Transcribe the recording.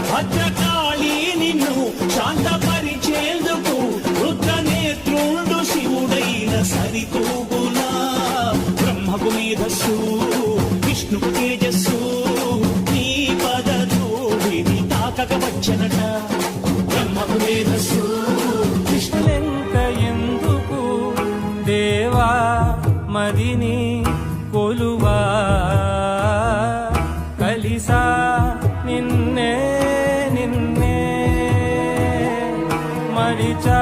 భద్రకాళి నిన్ను శాంతపరిచేందుకు రుద్రనేత్రుండు శివుడైన సరితూగులా బ్రహ్మకు మేధస్సు విష్ణుకు తేజస్సు నీ పదధూళిని తాకక వచ్చనట బ్రహ్మకు మేధస్సు విష్ణులెంక ఎందుకు దేవా మదిని కొలువా కలిసా నిన్నే నిన్నే మరిచా